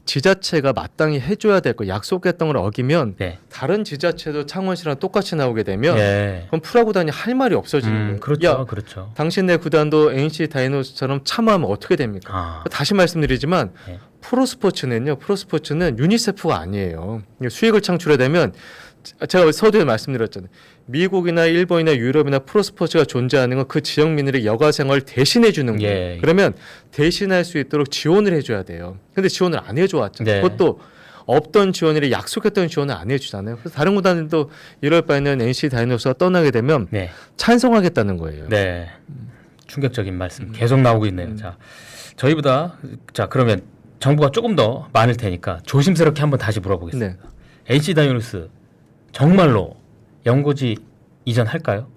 지자체가 마땅히 해줘야 될 거 약속했던 걸 어기면 네. 다른 지자체도 창원시랑 똑같이 나오게 되면 예. 그럼 프로구단이 할 말이 없어지는 거예요. 그렇죠. 야, 그렇죠. 당신네 구단도 NC 다이노스처럼 참여하면 어떻게 됩니까? 아. 다시 말씀드리지만 네. 프로스포츠는 유니세프가 아니에요. 수익을 창출해내면 제가 서두에 말씀드렸잖아요. 미국이나 일본이나 유럽이나 프로스포츠가 존재하는 건 그 지역민들의 여가생활을 대신해 주는 거예요. 예. 그러면 대신할 수 있도록 지원을 해줘야 돼요. 근데 지원을 안 해줘 왔잖아요. 네. 그것도 없던 지원이라 약속했던 지원을 안 해주잖아요. 그래서 다른 구단들도 이럴 바에는 NC 다이노스가 떠나게 되면 네. 찬성하겠다는 거예요. 네. 충격적인 말씀 계속 나오고 있네요. 자, 저희보다 그러면 정보가 조금 더 많을 테니까 조심스럽게 한번 다시 물어보겠습니다. 네. NC 다이노스 정말로 연고지 이전할까요?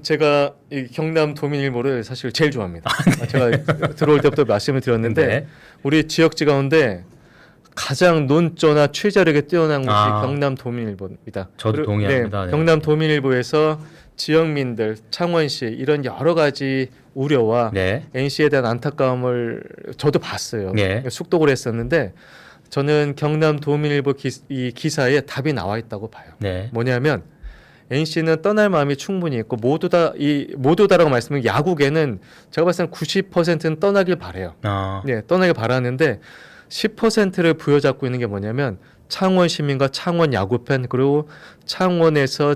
제가 이 경남 도민일보를 사실 제일 좋아합니다. 제가 들어올 때부터 말씀을 드렸는데 네. 우리 지역지 가운데 가장 논조나 취재력에 뛰어난 곳이 경남 도민일보입니다. 저도 동의합니다. 네. 경남 도민일보에서 지역민들, 창원시 이런 여러 가지 우려와 네. NC에 대한 안타까움을 저도 봤어요. 네. 숙독을 했었는데 저는 경남 도민일보 이 기사에 답이 나와 있다고 봐요. 네. 뭐냐면 NC는 떠날 마음이 충분히 있고 모두다라고 말씀은 야구계는 제가 봤을 때 90%는 떠나길 바래요. 네, 떠나길 바라는데 10%를 부여잡고 있는 게 뭐냐면 창원 시민과 창원 야구팬 그리고 창원에서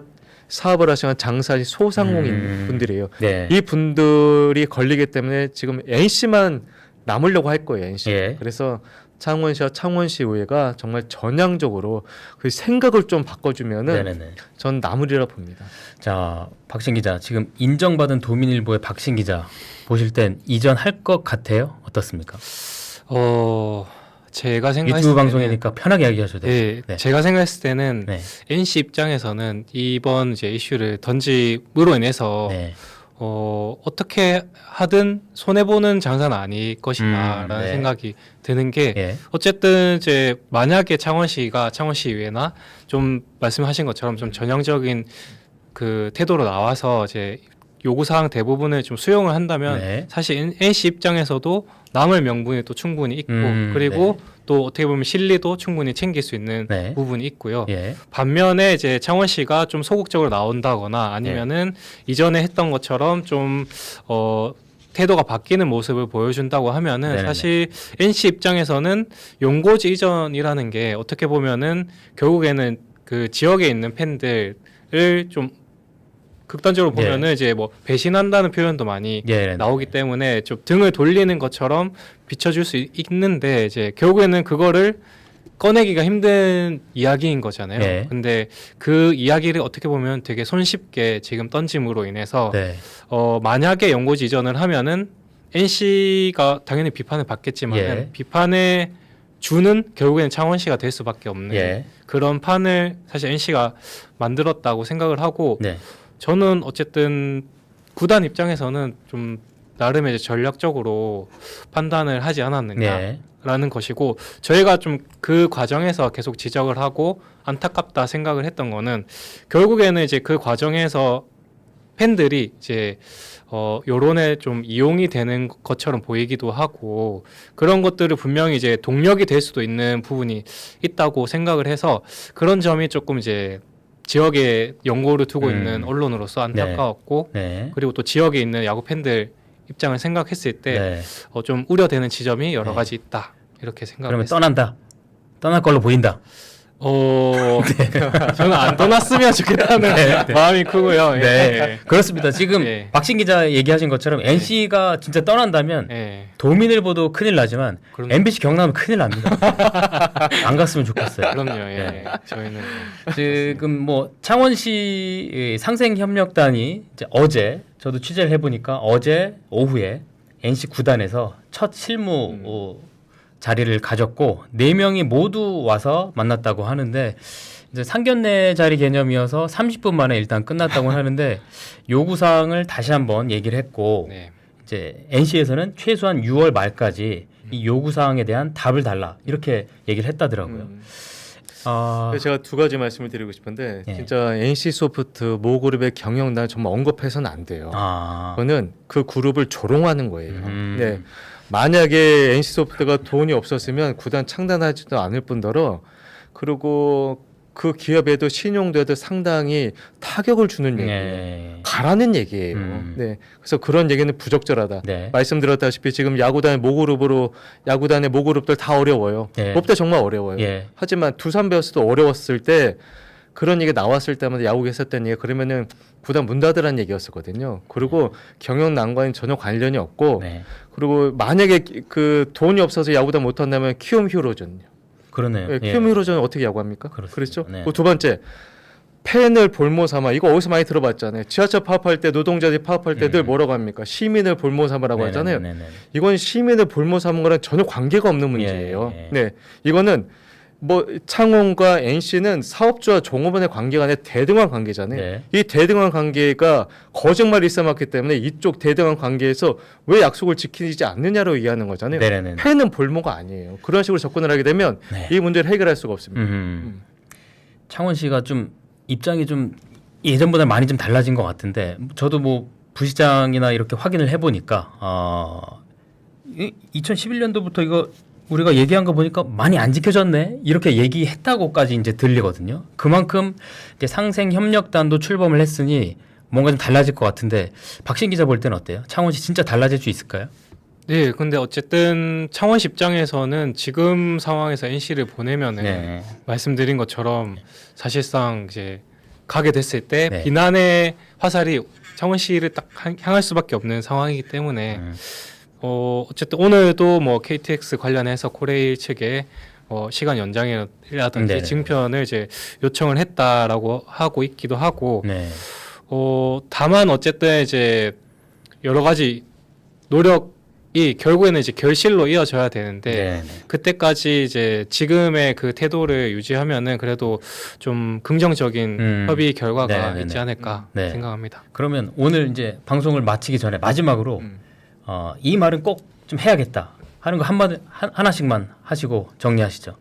사업을 하시는 장사하신 소상공인 분들이에요. 네. 이 분들이 걸리기 때문에 지금 NC만 남으려고 할 거예요. NC. 예. 그래서 창원시와 창원시의회가 정말 전향적으로 그 생각을 좀 바꿔주면은 네네네. 전 남으리라 봅니다. 자, 박신 기자, 지금 인정받은 도민일보의 박신 기자 보실 땐 이전할 것 같아요? 어떻습니까? 제가 생각했을 유튜브 때는 방송이니까 편하게 이야기하셔도 돼요. 네, 네. 제가 생각했을 때는 네. NC 입장에서는 이번 이제 이슈를 던짐으로 인해서 네. 어떻게 하든 손해 보는 장사는 아닐 것이다라는 네. 생각이 드는 게 예. 어쨌든 이제 만약에 창원시가 창원시의회나 좀 말씀하신 것처럼 좀 전형적인 그 태도로 나와서 이제 요구사항 대부분을 좀 수용을 한다면 네. 사실 NC 입장에서도 남을 명분이 또 충분히 있고 그리고 또 어떻게 보면 실리도 충분히 챙길 수 있는 네. 부분이 있고요. 예. 반면에 이제 창원시가 좀 소극적으로 나온다거나 아니면은 이전에 했던 것처럼 좀 태도가 바뀌는 모습을 보여준다고 하면은 네네네. 사실 NC 입장에서는 용고지 이전이라는 게 어떻게 보면은 결국에는 그 지역에 있는 팬들을 좀 극단적으로 보면은 이제 뭐 배신한다는 표현도 많이 예. 나오기 때문에 좀 등을 돌리는 것처럼 비춰줄 수 있는데 이제 결국에는 그거를 꺼내기가 힘든 이야기인 거잖아요. 네. 근데 그 이야기를 어떻게 보면 되게 손쉽게 지금 던짐으로 인해서 네. 만약에 연고지 이전을 하면은 NC가 당연히 비판을 받겠지만 예. 비판의 주는 결국에는 창원시가 될 수밖에 없는 예. 그런 판을 사실 NC가 만들었다고 생각을 하고 네. 저는 어쨌든 구단 입장에서는 좀 나름의 전략적으로 판단을 하지 않았느냐라는 네. 것이고 저희가 좀 그 과정에서 계속 지적을 하고 안타깝다 생각을 했던 거는 결국에는 이제 그 과정에서 팬들이 이제 여론에 좀 이용이 되는 것처럼 보이기도 하고 그런 것들을 분명히 이제 동력이 될 수도 있는 부분이 있다고 생각을 해서 그런 점이 조금 이제 지역에 연고를 두고 있는 언론으로서 안타까웠고 네. 그리고 또 지역에 있는 야구 팬들 입장을 생각했을 때 네. 좀 우려되는 지점이 여러 네. 가지 있다 이렇게 그러면 생각했습니다. 떠난다. 떠날 걸로 보인다. 저는 안 떠났으면 좋겠다는 마음이 크고요. 네. 그렇습니다. 지금 네. 박신 기자 얘기하신 것처럼 NC가 진짜 떠난다면 예. 도민일보도 큰일 나지만 그럼요. MBC 경남은 큰일 납니다. 안 갔으면 좋겠어요. 그럼요. 예. 네. 저희는 지금 뭐 창원시 상생협력단이 이제 어제 저도 취재를 해보니까 어제 오후에 NC 구단에서 첫 실무 자리를 가졌고 4명이 모두 와서 만났다고 하는데 이제 상견례 자리 개념이어서 30분 만에 일단 끝났다고 하는데 요구사항을 다시 한번 얘기를 했고 네. 이제 NC에서는 최소한 6월 말까지 이 요구사항에 대한 답을 달라 이렇게 얘기를 했다더라고요. 그래서 제가 두 가지 말씀을 드리고 싶은데 예. 진짜 NC 소프트 모그룹의 경영난 정말 언급해서는 안 돼요. 그거는 그 그룹을 조롱하는 거예요. 네. 만약에 NC 소프트가 돈이 없었으면 구단 창단하지도 않을 뿐더러 그리고 그 기업에도 신용도에도 상당히 타격을 주는 얘기예요. 네. 가라는 얘기예요. 네. 그래서 그런 얘기는 부적절하다. 네. 말씀드렸다시피 지금 야구단의 모그룹들 다 어려워요. 네. 롯데 정말 어려워요. 예. 하지만 두산 베어스도 어려웠을 때 그런 얘기 나왔을 때마다 야구에 했었던 얘기 그러면은 구단 문 닫으라는 얘기였었거든요. 그리고 경영난과는 전혀 관련이 없고 네. 그리고 만약에 그 돈이 없어서 야구단 못 한다면 키움 히어로전요. 그러네요. 예, 키움 히어로전은 어떻게 야구합니까? 그렇습니다. 그렇죠. 네. 그리고 두 번째 팬을 볼모 삼아 이거 어디서 많이 들어봤잖아요. 지하철 파업할 때 노동자들이 파업할 때 늘 뭐라고 합니까? 시민을 볼모 삼으라고 하잖아요. 네네네네. 이건 시민을 볼모 삼은 거랑 전혀 관계가 없는 문제예요. 예. 네, 이거는 뭐 창원과 NC는 사업주와 종업원의 관계가 아니라 대등한 관계잖아요. 네. 이 대등한 관계가 거짓말이 있어맞기 때문에 이쪽 대등한 관계에서 왜 약속을 지키지 않느냐로 이해하는 거잖아요. 네네네. 팬은 볼모가 아니에요. 그런 식으로 접근을 하게 되면 네. 이 문제를 해결할 수가 없습니다. 창원시가 좀 입장이 좀 예전보다 많이 좀 달라진 것 같은데 저도 뭐 부시장이나 이렇게 확인을 해보니까 2011년도부터 이거 우리가 얘기한 거 보니까 많이 안 지켜졌네 이렇게 얘기했다고까지 이제 들리거든요. 그만큼 이제 상생협력단도 출범을 했으니 뭔가 좀 달라질 것 같은데 박신 기자 볼 때는 어때요? 창원시 진짜 달라질 수 있을까요? 네, 근데 어쨌든 창원시 입장에서는 지금 상황에서 NC를 보내면은 네. 말씀드린 것처럼 사실상 이제 가게 됐을 때 네. 비난의 화살이 창원시를 딱 향할 수밖에 없는 상황이기 때문에 어쨌든 오늘도 뭐 KTX 관련해서 코레일 측에 시간 연장이라든지 네네. 증편을 이제 요청을 했다라고 하고 있기도 하고 네. 다만 어쨌든 이제 여러 가지 노력이 결국에는 이제 결실로 이어져야 되는데 네. 그때까지 이제 지금의 그 태도를 유지하면은 그래도 좀 긍정적인 협의 결과가 네네네. 있지 않을까 네. 생각합니다. 그러면 오늘 이제 방송을 마치기 전에 마지막으로 이 말은 꼭 좀 해야겠다 하는 거 하나씩만 하시고 정리하시죠.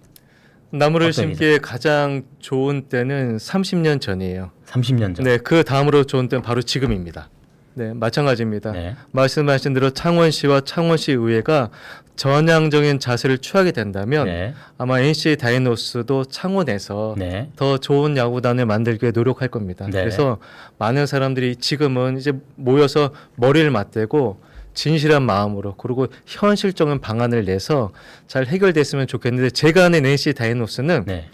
나무를 어떤 심기에 가장 좋은 때는 30년 전이에요. 30년 전. 네, 그 다음으로 좋은 때는 바로 지금입니다. 네, 마찬가지입니다. 네. 말씀하신 대로 창원시와 창원시 의회가 전향적인 자세를 취하게 된다면 네. 아마 NC 다이노스도 창원에서 네. 더 좋은 야구단을 만들기 위해 노력할 겁니다. 네. 그래서 많은 사람들이 지금은 이제 모여서 머리를 맞대고 진실한 마음으로 그리고 현실적인 방안을 내서 잘 해결됐으면 좋겠는데 제가 아는 NC 다이노스는 네.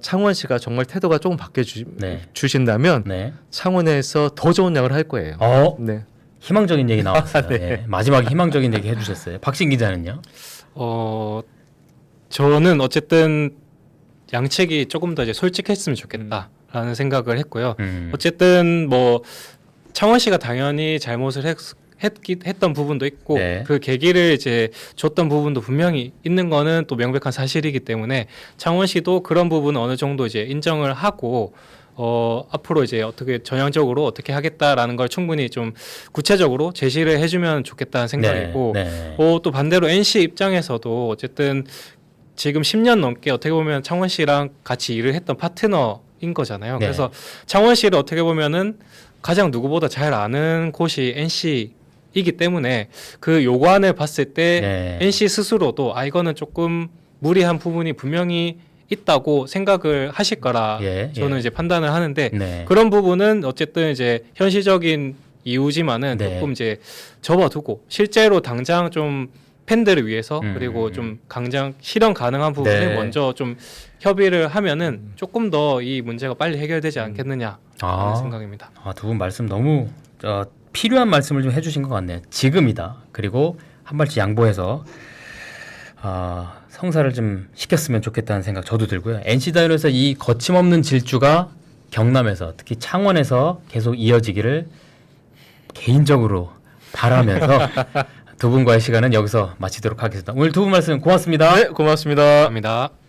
창원시가 정말 태도가 조금 바뀌어 네. 주신다면 네. 창원에서 더 좋은 야구를 할 거예요. 네. 희망적인 얘기 나왔어요. 네. 네. 마지막에 희망적인 얘기 해주셨어요. 박신 기자는요? 저는 어쨌든 양측이 조금 더 이제 솔직했으면 좋겠다라는 생각을 했고요. 어쨌든 뭐 창원시가 당연히 잘못을 했던 부분도 있고 네. 그 계기를 이제 줬던 부분도 분명히 있는 거는 또 명백한 사실이기 때문에 창원시도 그런 부분은 어느 정도 이제 인정을 하고 앞으로 이제 어떻게 전향적으로 어떻게 하겠다라는 걸 충분히 좀 구체적으로 제시를 해주면 좋겠다는 생각이고 네. 또 반대로 NC 입장에서도 어쨌든 지금 10년 넘게 어떻게 보면 창원시랑 같이 일을 했던 파트너인 거잖아요. 네. 그래서 창원시를 어떻게 보면은 가장 누구보다 잘 아는 곳이 NC이기 때문에 그 요구안을 봤을 때 네. NC 스스로도 이거는 조금 무리한 부분이 분명히 있다고 생각을 하실 거라 저는 이제 판단을 하는데 네. 그런 부분은 어쨌든 이제 현실적인 이유지만은 네. 조금 이제 접어두고 실제로 당장 좀 팬들을 위해서 그리고 좀 당장 실현 가능한 부분을 네. 먼저 좀 협의를 하면은 조금 더 이 문제가 빨리 해결되지 않겠느냐 하는 생각입니다. 두 분 말씀 너무 필요한 말씀을 좀 해주신 것 같네요. 지금이다. 그리고 한 발씩 양보해서 성사를 좀 시켰으면 좋겠다는 생각 저도 들고요. NC 다이노스의 이 거침없는 질주가 경남에서 특히 창원에서 계속 이어지기를 개인적으로 바라면서 두 분과의 시간은 여기서 마치도록 하겠습니다. 오늘 두 분 말씀 고맙습니다. 네, 고맙습니다. 감사합니다.